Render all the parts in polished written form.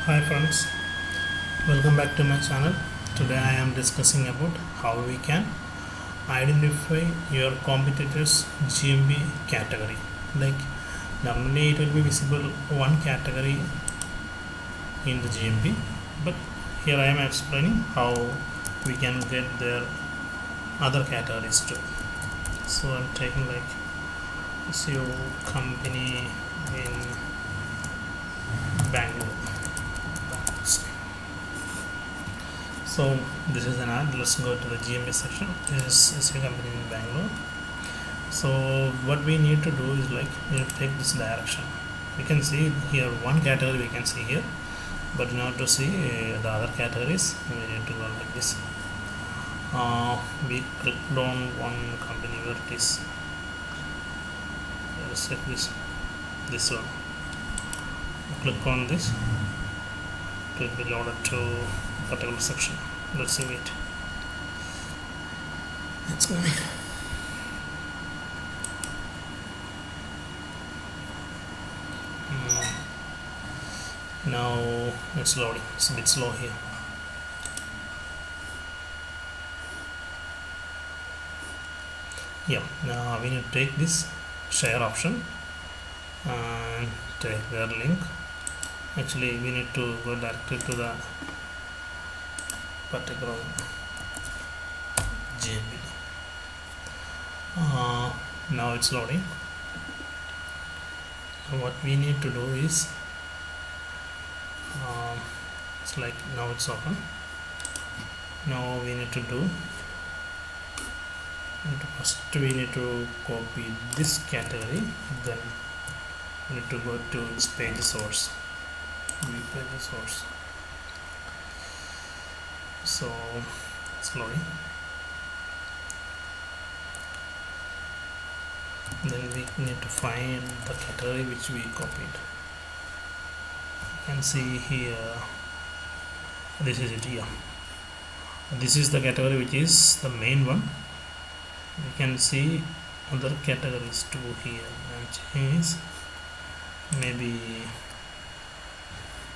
Hi friends, welcome back to my channel. Today I am discussing about how we can identify your competitors GMB category. Like normally it will be visible one category in the GMB, but here I am explaining how we can get their other categories too. So I'm taking like SEO company in Bangalore. So this is an ad. Let's go to the GMB section. This is a company in Bangalore. So what we need to do is like we need to take this direction. We can see here one category we can see here, but in order to see the other categories we need to go like this. We clicked on one company where it is. Let's check this one. Click on this. It will be loaded to particular section. Let's see it. It's coming. Now it's loading. It's a bit slow here. Yeah, now we need to take this share option and take their link. Actually we need to go directly to the particular GMB. Now it's loading. What we need to do is it's like now it's open. Now we need to do first we need to copy this category, then we need to go to this page source, view page source. So it's loading. Then we need to find the category which we copied. You can see here, this is it here. This is the category which is the main one. You can see other categories too here, and is maybe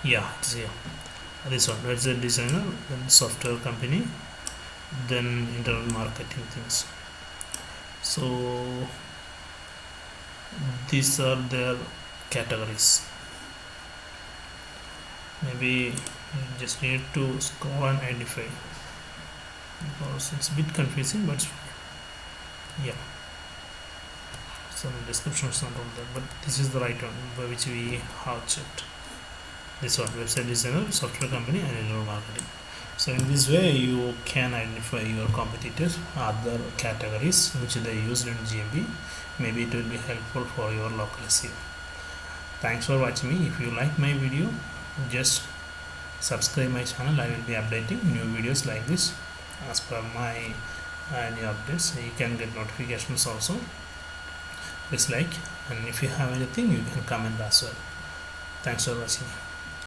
it's here. This one, it's a designer, then software company, then internal marketing things. So these are their categories. Maybe you just need to scroll and identify, because it's a bit confusing, but yeah, some descriptions not on there, but this is the right one by which we have checked. This one, website designer, software company, and internal marketing. So in this way you can identify your competitors, other categories which they used in GMB. Maybe it will be helpful for your local SEO. Thanks for watching me. If you like my video, just subscribe my channel. I will be updating new videos like this as per my new updates. You can get notifications also. Please like, and if you have anything you can comment as well. Thanks for watching.